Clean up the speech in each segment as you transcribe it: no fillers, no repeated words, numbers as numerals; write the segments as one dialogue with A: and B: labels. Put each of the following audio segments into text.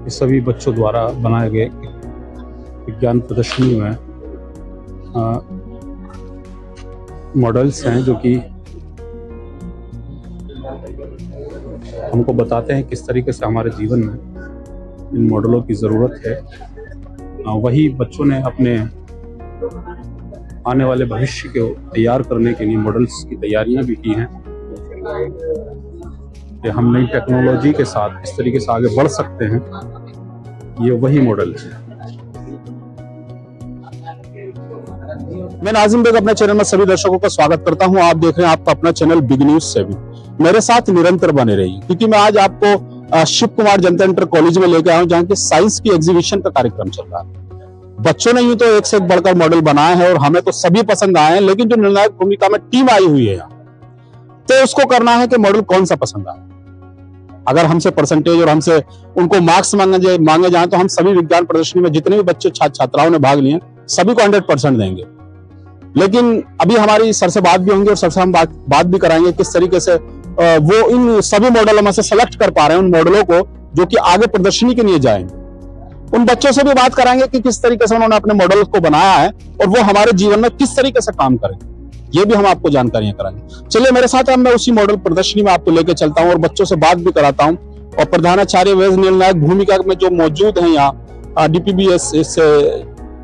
A: सभी बच्चों द्वारा बनाए गए विज्ञान प्रदर्शनी में मॉडल्स हैं जो कि हमको बताते हैं किस तरीके से हमारे जीवन में इन मॉडलों की ज़रूरत है। वही बच्चों ने अपने आने वाले भविष्य को तैयार करने के लिए मॉडल्स की तैयारियां भी की हैं कि हम नई टेक्नोलॉजी के साथ इस तरीके से आगे बढ़ सकते हैं। ये वही मॉडल है।
B: मैं नाजिम बेग अपने चैनल में सभी दर्शकों का स्वागत करता हूं। आप देख रहे हैं आपका अपना चैनल बिग न्यूज 7। मेरे साथ निरंतर बने रहिए, क्योंकि मैं आज आपको शिव कुमार जनता इंटर कॉलेज में लेके आया हूं, जहां की साइंस की एग्जीबिशन का कार्यक्रम चल रहा है। बच्चों ने यूं तो एक से एक बढ़कर मॉडल बनाए हैं और हमें तो सभी पसंद आए हैं, लेकिन जो निर्णायक भूमिका में टीम आई हुई है यहाँ, तो उसको करना है कि मॉडल कौन सा पसंद आए। अगर हमसे परसेंटेज और हमसे उनको मार्क्स मांगे जाए तो हम सभी विज्ञान प्रदर्शनी में जितने भी बच्चे छात्राओं ने भाग लिए सभी को 100% देंगे। लेकिन अभी हमारी सर से बात भी होंगी और सर से हम बात भी कराएंगे किस तरीके से वो इन सभी मॉडलों में से सेलेक्ट कर पा रहे हैं उन मॉडलों को जो कि आगे प्रदर्शनी के लिए जाएंगे। उन बच्चों से भी बात कराएंगे कि किस तरीके से उन्होंने अपने मॉडल को बनाया है और वो हमारे जीवन में किस तरीके से काम करें, ये भी हम आपको जानकारियां कराएंगे। चलिए मेरे साथ, मैं उसी मॉडल प्रदर्शनी में आपको लेकर चलता हूं और बच्चों से बात भी कराता हूं। और प्रधानाचार्य व निर्णायक भूमिका में जो मौजूद हैं यहाँ DPBS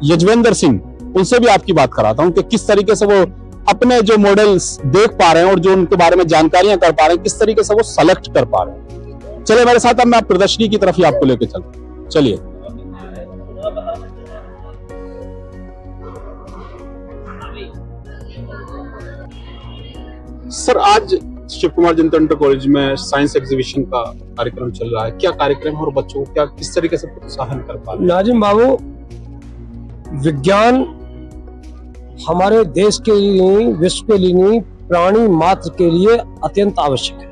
B: यजवेंद्र सिंह, उनसे भी आपकी बात कराता हूं कि किस तरीके से वो अपने जो मॉडल्स देख पा रहे हैं और जो उनके बारे में जानकारियां कर पा रहे हैं, किस तरीके से वो सेलेक्ट कर पा रहे हैं। चलिए मेरे साथ, मैं प्रदर्शनी की तरफ ही आपको लेकर चलता हूं। चलिए। सर, आज शिव कुमार जनता इंटर कॉलेज में साइंस एग्जीबिशन का कार्यक्रम चल रहा है। क्या कार्यक्रम है और बच्चों को क्या किस तरीके से प्रोत्साहन कर पा रहे हैं?
C: नाजिम बाबू, विज्ञान हमारे देश के लिए, विश्व के लिए, प्राणी मात्र के लिए अत्यंत आवश्यक है।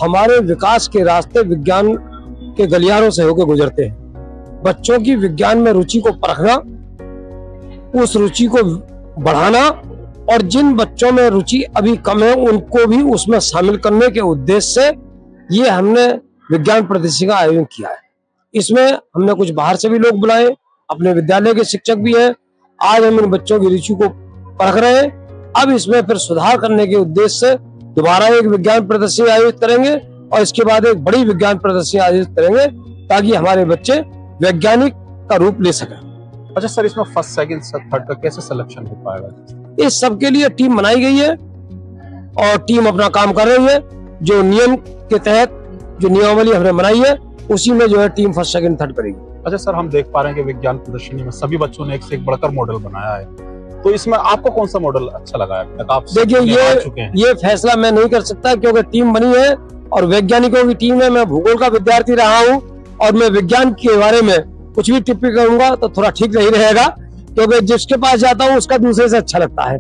C: हमारे विकास के रास्ते विज्ञान के गलियारों से होकर गुजरते हैं। बच्चों की विज्ञान में रुचि को परखना, उस रुचि को बढ़ाना और जिन बच्चों में रुचि अभी कम है उनको भी उसमें शामिल करने के उद्देश्य से ये हमने विज्ञान प्रदर्शनी का आयोजन किया है। इसमें हमने कुछ बाहर से भी लोग बुलाए, अपने विद्यालय के शिक्षक भी हैं। आज हम इन बच्चों की रुचि को परख रहे हैं। अब इसमें फिर सुधार करने के उद्देश्य से दोबारा एक विज्ञान प्रदर्शनी आयोजित करेंगे और इसके बाद एक बड़ी विज्ञान प्रदर्शनी आयोजित करेंगे ताकि हमारे बच्चे वैज्ञानिक का रूप ले सकें।
A: अच्छा सर, इसमें फर्स्ट, सेकंड, थर्ड का कैसे सिलेक्शन हो पाएगा?
C: इस सब के लिए टीम बनाई गई है और टीम अपना काम कर रही है। जो नियम के तहत जो नियमावली हमने बनाई है उसी में जो है टीम फर्स्ट, सेकंड, थर्ड करेगी।
A: अच्छा सर, हम देख पा रहे हैं कि विज्ञान प्रदर्शनी में सभी बच्चों ने एक से एक बढ़कर मॉडल बनाया है, तो इसमें आपको कौन सा मॉडल अच्छा लगा है? आप
C: देखिए, ये फैसला मैं नहीं कर सकता क्योंकि टीम बनी है और वैज्ञानिकों की टीम है। मैं भूगोल का विद्यार्थी रहा हूँ और मैं विज्ञान के बारे में कुछ भी टिप्पणी करूंगा तो थोड़ा ठीक नहीं रहेगा, क्योंकि जिसके पास जाता हूँ उसका दूसरे से अच्छा लगता है।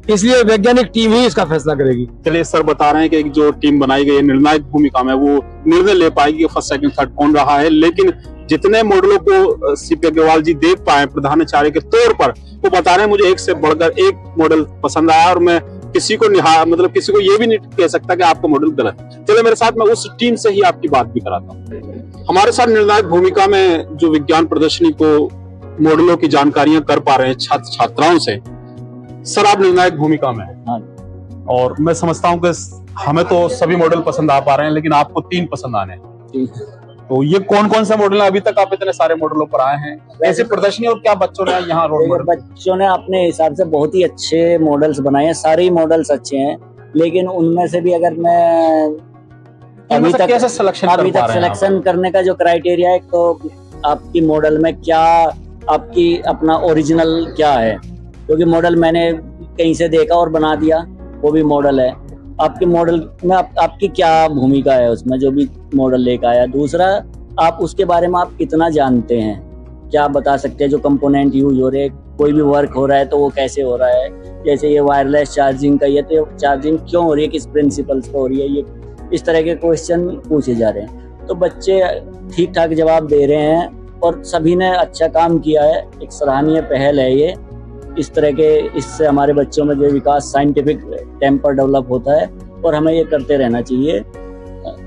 C: इसलिए वैज्ञानिक टीम ही इसका फैसला करेगी।
A: चलिए, सर बता रहे हैं कि जो टीम बनाई गई है निर्णायक भूमिका में, वो निर्णय ले पाएगी फर्स्ट, सेकंड, थर्ड कौन रहा है। लेकिन जितने मॉडलों को CP अग्रवाल जी देख पाए प्रधानाचार्य के तौर पर, वो बता रहे हैं मुझे एक से बढ़कर एक मॉडल पसंद आया और मैं किसी को किसी को ये भी नहीं कह सकता कि आपका मॉडल गलत है। चलिए मेरे साथ, मैं उस टीम से ही आपकी बात भी कराता हूँ। हमारे साथ निर्णायक भूमिका में जो विज्ञान प्रदर्शनी को मॉडलों की जानकारियां कर पा रहे हैं छात्र छात्राओं से। सर, आप निर्णायक भूमिका में हैं और मैं समझता हूं कि हमें तो सभी मॉडल पसंद आ पा रहे हैं, लेकिन आपको 3 पसंद आने हैं। तो ये कौन कौन से मॉडल हैं? अभी तक आप इतने सारे मॉडलों पर आए हैं, ऐसी प्रदर्शनी और क्या बच्चों ने यहाँ रोल मॉडल?
D: बच्चों ने अपने हिसाब से बहुत ही अच्छे मॉडल्स बनाए हैं। सारे मॉडल्स अच्छे हैं, लेकिन उनमें से भी अगर मैं अभी तक सिलेक्शन करने का जो क्राइटेरिया है, तो आपकी मॉडल में क्या आपकी अपना ओरिजिनल क्या है, क्योंकि मॉडल मैंने कहीं से देखा और बना दिया, वो भी मॉडल है। आपके मॉडल में आपकी क्या भूमिका है उसमें, जो भी मॉडल लेकर आया। दूसरा, आप उसके बारे में आप कितना जानते हैं, क्या आप बता सकते हैं जो कंपोनेंट यूज हो रहे हैं, कोई भी वर्क हो रहा है तो वो कैसे हो रहा है। जैसे ये वायरलेस चार्जिंग का, ये तो ये चार्जिंग क्यों हो रही है, किस प्रिंसिपल्स पे हो रही है, ये इस तरह के क्वेश्चन पूछे जा रहे हैं। तो बच्चे ठीक ठाक जवाब दे रहे हैं और सभी ने अच्छा काम किया है, एक सराहनीय पहल है ये। इस तरह के, इससे हमारे बच्चों में जो विकास, साइंटिफिक टेम्पर डेवलप होता है और हमें ये करते रहना चाहिए।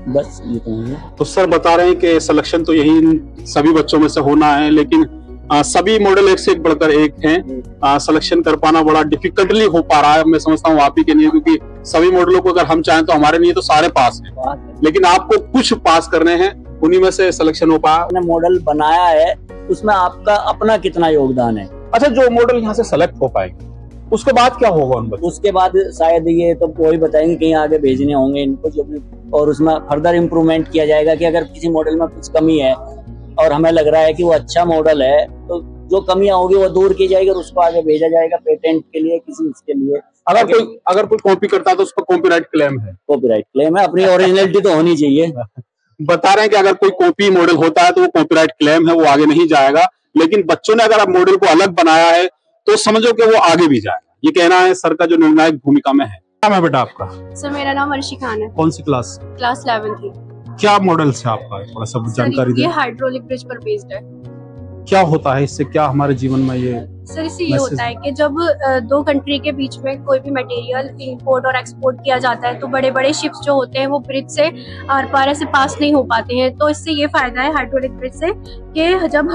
D: बस ये तो है।
A: तो सर बता रहे हैं कि सिलेक्शन तो यही सभी बच्चों में से होना है, लेकिन सभी मॉडल एक से एक बढ़कर एक हैं। सिलेक्शन कर पाना बड़ा डिफिकल्टली हो पा रहा है, मैं समझता हूँ आप ही के लिए, क्योंकि सभी मॉडलों को अगर हम चाहें तो हमारे लिए तो सारे पास हैं, लेकिन आपको कुछ पास करने हैं, उन्हीं में से सिलेक्शन हो पाया।
D: आपने मॉडल बनाया है, उसमें आपका अपना कितना योगदान है।
A: अच्छा, जो मॉडल यहाँ से सेलेक्ट हो पाएंगे उसके बाद क्या होगा उन बच्चों?
D: उसके बाद शायद ये तो वही बताएंगे, कहीं आगे भेजने होंगे इनको जो भी, और उसमें फर्दर इम्प्रूवमेंट किया जाएगा कि अगर किसी मॉडल में कुछ कमी है और हमें लग रहा है कि वो अच्छा मॉडल है, तो जो कमियां होगी वो दूर की जाएगी और उसको आगे भेजा जाएगा पेटेंट के लिए, किसी उसके लिए।
A: अगर कोई कॉपी करता है तो उस पर कॉपीराइट क्लेम है?
D: कॉपीराइट क्लेम है, अपनी ओरिजिनलिटी तो होनी चाहिए।
A: बता रहे हैं कि अगर कोई कॉपी मॉडल होता है तो वो कॉपीराइट क्लेम है, वो आगे नहीं जाएगा, लेकिन बच्चों ने अगर आप मॉडल को अलग बनाया है तो समझो कि वो आगे भी जाएगा। ये कहना है सर का, जो निर्णायक भूमिका में है। क्या है बेटा आपका?
E: सर मेरा नाम अर्शी खान है।
A: कौन सी क्लास?
E: क्लास 11th थी।
A: क्या मॉडल है आपका, थोड़ा सा जानकारी दें।
E: ये हाइड्रोलिक ब्रिज पर बेस्ड है।
A: क्या होता है इससे, क्या हमारे जीवन में ये?
E: सर इससे ये होता है कि जब दो कंट्री के बीच में कोई भी मटेरियल इंपोर्ट और एक्सपोर्ट किया जाता है तो बड़े बड़े शिप्स जो होते हैं वो ब्रिज से आर पार से पास नहीं हो पाते हैं। तो इससे ये फायदा है हाइड्रोलिक ब्रिज से कि जब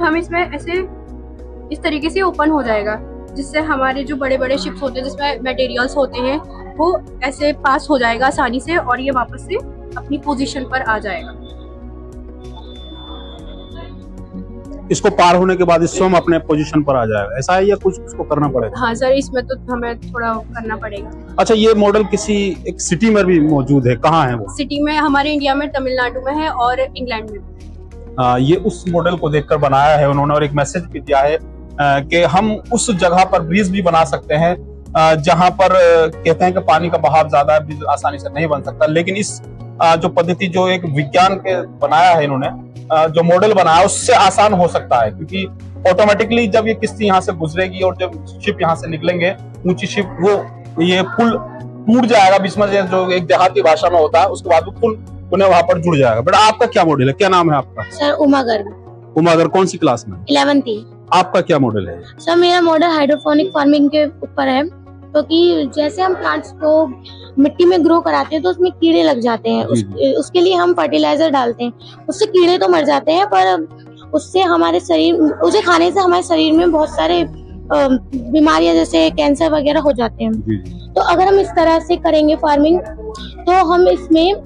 E: हम इसमें ऐसे इस तरीके से ओपन हो जाएगा, जिससे हमारे जो बड़े बड़े शिप्स होते हैं जिसमें मटेरियल्स होते हैं वो ऐसे पास हो जाएगा आसानी से और ये वापस से अपनी पोजीशन पर आ जाएगा।
A: इसको पार होने के बाद इससे हम अपने पोजीशन पर आ जाएगा, ऐसा है या कुछ उसको करना पड़ेगा?
E: हाँ सर, इसमें तो हमें थोड़ा करना पड़ेगा।
A: अच्छा, ये मॉडल किसी एक सिटी में भी मौजूद है, कहाँ है वो?
E: सिटी में, हमारे इंडिया में तमिलनाडु में है और इंग्लैंड में।
A: ये उस मॉडल को देखकर बनाया है उन्होंने, और एक मैसेज भी दिया है कि हम उस जगह पर ब्रिज भी बना सकते हैं जहां पर कहते हैं कि पानी का बहाव ज्यादा है, ब्रिज आसानी से नहीं बन सकता। लेकिन इस जो पद्धति, जो एक विज्ञान के बनाया है इन्होंने, जो मॉडल बनाया उससे आसान हो सकता है, क्योंकि ऑटोमेटिकली जब ये किश्ती यहाँ से गुजरेगी और जब शिप यहाँ से निकलेंगे, ऊंची शिप, वो ये पुल टूट जाएगा बीच में, जो एक देहाती भाषा में होता है, उसके बाद वो पुल उन्हें वहां पर जुड़ जाएगा। बेटा आपका क्या मॉडल है, क्या नाम है आपका?
F: सर उमा गर्ग।
A: उमा गर्ग कौन सी क्लास में?
F: 11th।
A: आपका क्या मॉडल है?
F: सर मेरा मॉडल हाइड्रोपोनिक फार्मिंग के ऊपर है, क्योंकि जैसे हम प्लांट्स को मिट्टी में ग्रो कराते हैं तो उसमें कीड़े लग जाते हैं। उसके लिए हम फर्टिलाइजर डालते हैं, उससे कीड़े तो मर जाते हैं, पर उससे हमारे शरीर, उसे खाने से हमारे शरीर में बहुत सारे बीमारियां जैसे कैंसर वगैरह हो जाते हैं। तो अगर हम इस तरह से करेंगे फार्मिंग, तो हम इसमें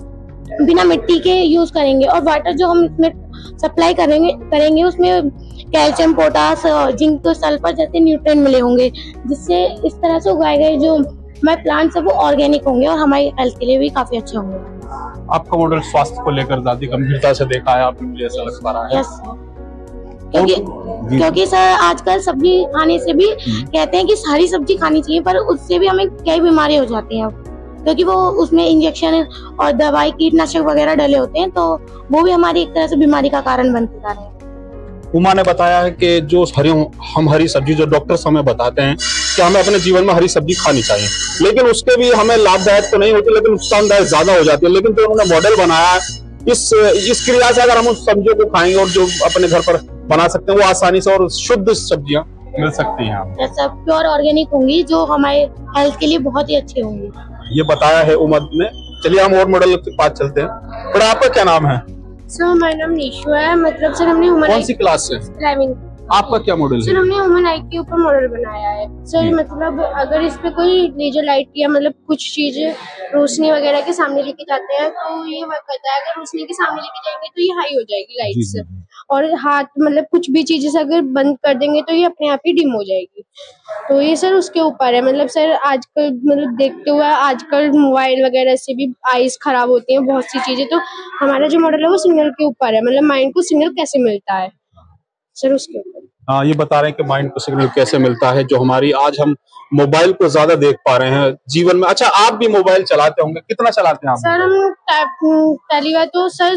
F: बिना मिट्टी के यूज करेंगे और वाटर जो हम इसमें सप्लाई करेंगे उसमें कैल्शियम, पोटास, जिंक, सल्फर जैसे न्यूट्रिएंट मिले होंगे, जिससे इस तरह से उगाए गए जो हमारे प्लांट्स है वो ऑर्गेनिक होंगे और हमारी हेल्थ के लिए भी काफी अच्छे होंगे।
A: आपका मॉडल स्वास्थ्य को लेकर ज्यादा गंभीरता से देखा है आपने, मुझे ऐसा लग पा रहा है।
F: यस, क्योंकि सर आजकल सब्जी खाने से भी कहते हैं कि सारी सब्जी खानी चाहिए, पर उससे भी हमें कई बीमारी हो जाती हैं, क्योंकि वो उसमें इंजेक्शन और दवाई, कीटनाशक वगैरह डले होते हैं, तो वो भी हमारी एक तरह से बीमारी का कारण बनते जा रहे हैं।
A: उमा ने बताया है कि जो हरी सब्जी, जो डॉक्टर्स हमें बताते हैं कि हमें अपने जीवन में हरी सब्जी खानी चाहिए, लेकिन उसके भी हमें लाभदायक तो नहीं होती, लेकिन नुकसानदायक ज्यादा हो जाती है। लेकिन जो उन्होंने मॉडल बनाया है, इस क्रिया से अगर हम उस सब्जियों को खाएंगे और जो अपने घर पर बना सकते हैं, वो आसानी से और शुद्ध सब्जियां मिल सकती हैं।
F: सब प्योर ऑर्गेनिक होंगी जो हमारे हेल्थ के लिए बहुत ही अच्छी होंगी,
A: ये बताया है उमर ने। चलिए हम और मॉडल के पास चलते हैं। और आपका क्या नाम है?
E: सर मेरा नाम निशु है। मतलब सर हमने ह्यूमन,
A: कौन सी क्लास से?
E: 11th।
A: आपका क्या मॉडल है?
E: सर हमने ह्यूमन आई के ऊपर मॉडल बनाया है सर। मतलब अगर इस पे कोई लेजर लाइट या मतलब कुछ चीज रोशनी वगैरह के सामने लेके जाते हैं तो ये वर्क करता है। अगर रोशनी के सामने लेके जाएंगे तो ये हाई हो जाएगी लाइट से, और हाथ मतलब कुछ भी चीजें से अगर बंद कर देंगे तो ये अपने आप ही डिम हो जाएगी। तो ये सर उसके ऊपर है। मतलब सर आजकल मतलब देखते हुए आजकल मोबाइल वगैरह से भी आईज खराब होती हैं, बहुत सी चीजें। तो हमारा जो मॉडल है वो सिग्नल के ऊपर है, मतलब माइंड को सिग्नल कैसे मिलता है सर, उसके ऊपर।
B: ये बता रहे हैं कि माइंड को सिग्नल कैसे मिलता है, जो हमारी आज हम मोबाइल को ज्यादा देख पा रहे हैं जीवन में। अच्छा, आप भी मोबाइल चलाते होंगे, कितना चलाते हैं आप?
E: सर हम पहली बार तो सर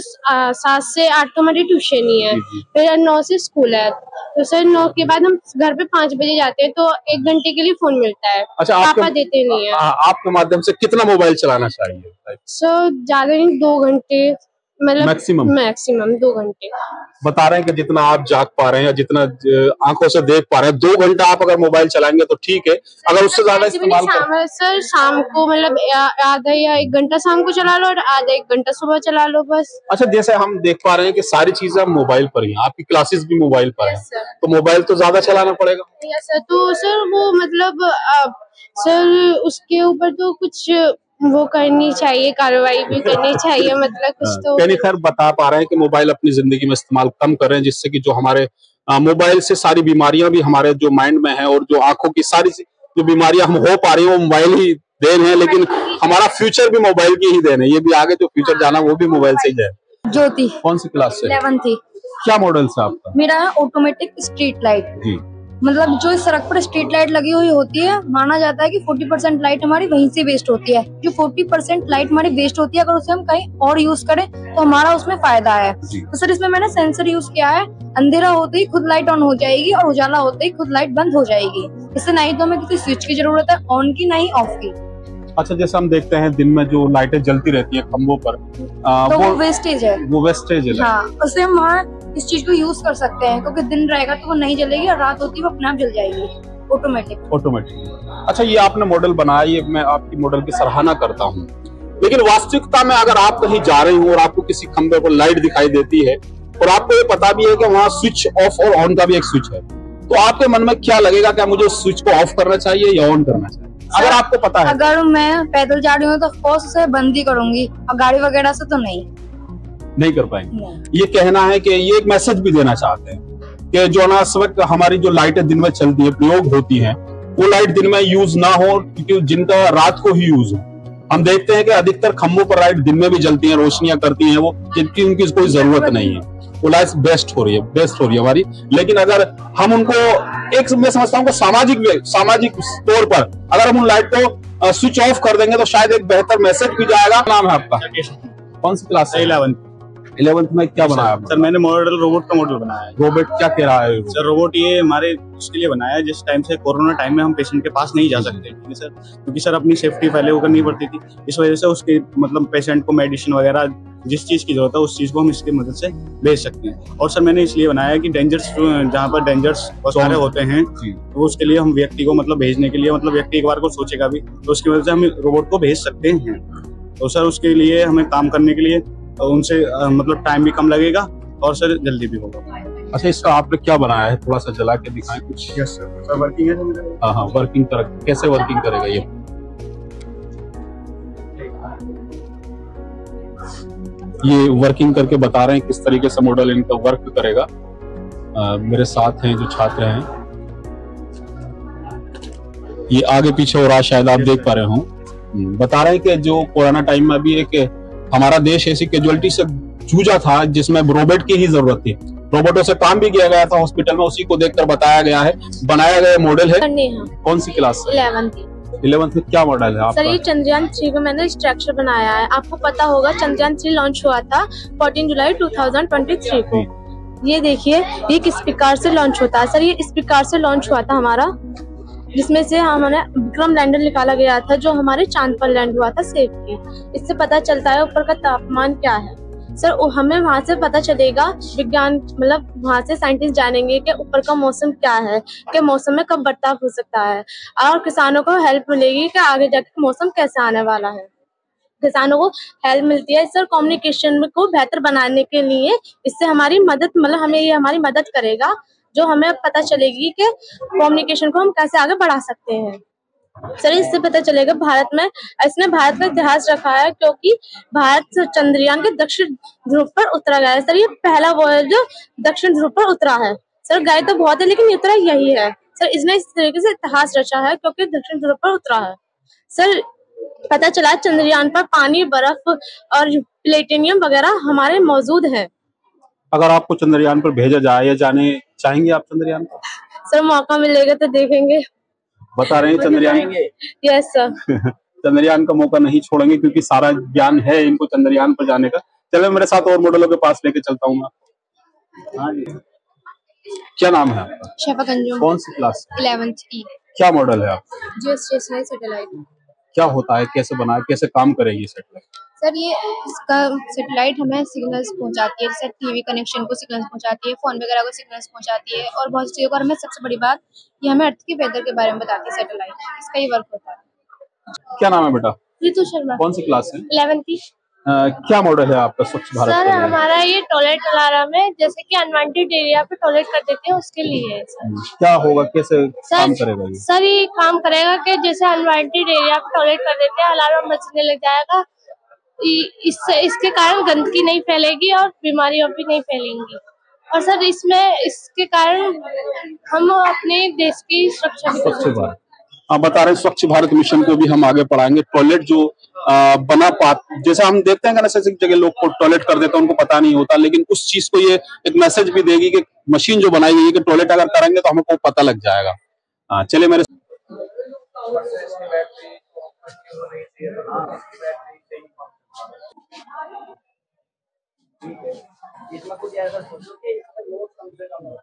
E: 7 से 8 तो हमारी ट्यूशन ही है, फिर 9 से स्कूल है, तो सर 9 के बाद हम घर पे 5 बजे जाते हैं, तो 1 घंटे के लिए फोन मिलता है।
B: अच्छा,
E: पापा देते नहीं है।
B: आपके माध्यम से कितना मोबाइल चलाना चाहिए?
E: सर ज्यादा नहीं, 2 घंटे मतलब मैक्सिमम 2 घंटे।
B: बता रहे हैं कि जितना आप जाग पा रहे हैं या जितना आंखों से देख पा रहे हैं, 2 घंटा आप अगर मोबाइल चलाएंगे तो ठीक है, अगर उससे ज्यादा इस्तेमाल
E: सर शाम को मतलब आधा या 1 घंटा शाम को चला लो और आधा 1 घंटा सुबह चला लो बस।
B: अच्छा, जैसे हम देख पा रहे हैं कि सारी चीजें अब मोबाइल पर ही हैं, आपकी क्लासेस भी मोबाइल पर है, तो मोबाइल तो ज्यादा चलाना पड़ेगा।
E: सर तो सर वो मतलब सर उसके ऊपर तो कुछ वो करनी चाहिए, कार्रवाई भी करनी चाहिए, मतलब कुछ तो।
B: खैर बता पा रहे हैं कि मोबाइल अपनी जिंदगी में इस्तेमाल कम करें, जिससे कि जो हमारे मोबाइल से सारी बीमारियां भी हमारे जो माइंड में है और जो आंखों की सारी जो बीमारियां हम हो पा रही है वो मोबाइल ही देन है, लेकिन हमारा फ्यूचर भी मोबाइल की ही देन है। ये भी आगे जो फ्यूचर जाना वो भी मोबाइल से ही है।
F: ज्योति।
B: कौन सी क्लास से?
F: 11th।
B: क्या मॉडल से आपका?
F: मेरा ऑटोमेटिक स्ट्रीट लाइट।
B: जी।
F: मतलब जो इस सड़क पर स्ट्रीट लाइट लगी हुई होती है, माना जाता है कि 40% लाइट हमारी वहीं से वेस्ट होती है। जो 40% लाइट हमारी वेस्ट होती है, अगर उसे हम कहीं और यूज करें तो हमारा उसमें फायदा है। तो सर इसमें मैंने सेंसर यूज किया है, अंधेरा होते ही खुद लाइट ऑन हो जाएगी और उजाला होते ही खुद लाइट बंद हो जाएगी। इससे ना ही तो हमें किसी स्विच की जरूरत है ऑन की, ना ही ऑफ की।
B: अच्छा, जैसे हम देखते हैं दिन में जो लाइटें जलती रहती है खंभों पर,
F: तो वो वेस्टेज है।
B: वो वेस्टेज है।
F: हाँ, उससे हम वहाँ इस चीज को यूज कर सकते हैं, क्योंकि दिन रहेगा तो वो नहीं जलेगी और रात होती है वो अपने आप जल जाएगी ऑटोमेटिक।
B: अच्छा, ये आपने मॉडल बनाया, ये मैं आपकी मॉडल की सराहना करता हूँ, लेकिन वास्तविकता में अगर आप कहीं जा रहे हो और आपको किसी खंभे पर लाइट दिखाई देती है और आपको ये पता भी है कि वहाँ स्विच ऑफ और ऑन का भी एक स्विच है, तो आपके मन में क्या लगेगा, क्या मुझे उस स्विच को ऑफ करना चाहिए या ऑन करना चाहिए? अगर आपको पता है।
F: अगर मैं पैदल जा रही हूँ तो ऑफकोर्स उसे बंद ही करूंगी, और गाड़ी वगैरह से तो नहीं
B: कर पाएंगे। ये कहना है कि ये एक मैसेज भी देना चाहते हैं कि जो अनावश्यक हमारी जो लाइटें दिन में चलती है, प्रयोग होती हैं, वो लाइट दिन में यूज ना हो, क्योंकि जिनका रात को ही यूज हो। हम देखते हैं कि अधिकतर खंभों पर लाइट दिन में भी जलती हैं, रोशनियां करती हैं वो, जिनकी उनकी कोई जरूरत नहीं है। वो लाइट बेस्ट हो रही है हमारी। लेकिन अगर हम उनको एक, मैं समझता हूँ सामाजिक तौर पर अगर हम उन लाइट को स्विच ऑफ कर देंगे तो शायद एक बेहतर मैसेज भी जाएगा। नाम है आपका? कौन सी क्लास? 11th में क्या बनाया?
G: सर मैंने मॉडल रोबोट का मॉडल बनाया है।
B: रोबोट क्या कह रहा है?
G: सर रोबोट ये हमारे उसके लिए बनाया है, जिस टाइम से कोरोना टाइम में हम पेशेंट के पास नहीं जा सकते थे सर, क्योंकि सर अपनी सेफ्टी पहले वो करनी पड़ती थी। इस वजह से उसके मतलब पेशेंट को मेडिसिन वगैरह जिस चीज की जरूरत है उस चीज को हम इसकी मदद से भेज सकते हैं। और सर मैंने इसलिए बनाया है कि डेंजर्स, जहाँ पर डेंजर्स सारे होते हैं तो उसके लिए हम व्यक्ति को मतलब भेजने के लिए, मतलब व्यक्ति एक बार को सोचेगा भी तो उसकी वजह से हम रोबोट को भेज सकते हैं। तो सर उसके लिए हमें काम करने के लिए उनसे मतलब टाइम भी कम लगेगा और सर जल्दी भी होगा।
B: अच्छा, इसका आपने क्या बनाया है, थोड़ा सा जला के दिखाएं कुछ?
G: यस सर, वर्किंग है।
B: हाँ, वर्किंग कर, कैसे वर्किंग करेगा ये वर्किंग करके बता रहे हैं किस तरीके से मॉडल इनका वर्क करेगा। मेरे साथ हैं जो छात्र हैं, ये आगे पीछे हो रहा, शायद आप देख पा रहे हो। बता रहे हैं कि जो कोरोना टाइम में अभी एक हमारा देश ऐसी कैजुअलिटी से जूझा था जिसमें रोबोट की ही जरूरत थी। रोबोटों से काम भी किया गया था हॉस्पिटल में, उसी को देखकर बताया गया है, बनाया गया मॉडल है। कौन सी क्लास? 11th में क्या मॉडल है आपका?
H: सर ये चंद्रयान 3 का मैंने स्ट्रक्चर बनाया है। आपको पता होगा चंद्रयान 3 लॉन्च हुआ था 14 जुलाई 2023 को। ये देखिए, ये किस प्रकार से लॉन्च होता है। सर ये इस प्रकार से लॉन्च हुआ था हमारा, जिसमें से हमने विक्रम लैंडर निकाला गया था जो हमारे चांद पर लैंड हुआ था सेफली। इससे पता चलता है ऊपर का तापमान क्या है। सर हमें वहाँ से पता चलेगा, विज्ञान मतलब वहाँ से साइंटिस्ट जानेंगे कि ऊपर का मौसम क्या है, कि मौसम में कब बर्ताव हो सकता है, और किसानों को हेल्प मिलेगी कि आगे जाकर मौसम कैसे आने वाला है। किसानों को हेल्प मिलती है सर कम्युनिकेशन को बेहतर बनाने के लिए। इससे हमारी मदद, मतलब हमें ये हमारी मदद करेगा, जो हमें पता चलेगी कि कम्युनिकेशन को हम कैसे आगे बढ़ा सकते हैं। सर इससे पता चलेगा भारत में, इसने भारत का इतिहास रखा है, क्योंकि भारत चंद्रयान के दक्षिण ध्रुव पर उतरा गया है। सर ये पहला वॉयज जो दक्षिण ध्रुव पर उतरा है। सर गए तो बहुत है लेकिन उतरा यही है। सर इसने इस तरीके से इतिहास रचा है क्योंकि दक्षिण ध्रुव पर उतरा है। सर पता चला चंद्रयान पर पानी, बर्फ और प्लेटिनियम वगैरह हमारे मौजूद है।
A: अगर आपको चंद्रयान पर भेजा जाए या जाने चाहेंगे आप चंद्रयान पर?
H: सर मौका मिलेगा तो देखेंगे।
A: बता रहे हैं चंद्रयान।
H: Yes sir.
A: चंद्रयान का मौका नहीं छोड़ेंगे क्योंकि सारा ज्ञान है इनको चंद्रयान पर जाने का। चलो मेरे साथ और मॉडलों के पास लेके चलता हूँ मैं। हाँ जी, क्या नाम है आपका?
E: शफक अंजुम।
A: कौन सी क्लास?
E: 11th ई।
A: क्या मॉडल है आप?
E: जो स्टेशनरी सैटेलाइट।
A: क्या होता है, कैसे बना है, कैसे काम करेगी सैटेलाइट?
E: सर ये इसका सैटेलाइट हमें सिग्नल्स पहुंचाती है, जैसे टीवी कनेक्शन को सिग्नल्स पहुंचाती है, फोन वगैरह को सिग्नल्स पहुंचाती है और बहुत सी चीजों को। और हमें सबसे बड़ी बात, ये हमें अर्थ के वेदर के बारे में बताती है सैटेलाइट। इसका ही वर्क होता है।
A: क्या नाम है बेटा?
H: ऋतु शर्मा।
A: कौन सी क्लास है?
H: 11th ई।
A: क्या मॉडल है आपका स्वच्छ भारत
H: सर
A: के लिए?
H: हमारा ये टॉयलेट अलार्म है, जैसे कि अनवांटेड एरिया पे टॉयलेट कर देते हैं उसके लिए है सर।
A: क्या होगा, कैसे काम करेगा ये?
H: सर ये काम करेगा कि जैसे अनवांटेड एरिया पे टॉयलेट कर देते हैं, अलार्म बजने लग जाएगा। इससे इसके कारण गंदगी नहीं फैलेगी और बीमारियां भी नहीं फैलेंगी। और सर इसमें इसके कारण हम अपने देश की सुरक्षा भी कर
A: स्वच्छ
H: सकते हैं।
A: भारत, आप बता रहे हैं स्वच्छ भारत मिशन को भी हम आगे बढ़ाएंगे। टॉयलेट जो बना जैसे हम देखते हैं कि ऐसे जगह लोग को टॉयलेट कर देते हैं, उनको पता नहीं होता, लेकिन उस चीज को ये एक मैसेज भी देगी कि मशीन जो बनाई गई है कि टॉयलेट अगर करेंगे तो हमको पता लग जाएगा। चलिए मेरे
D: इसमें कुछ ऐसा सोचो कि लोग कम से कम हो।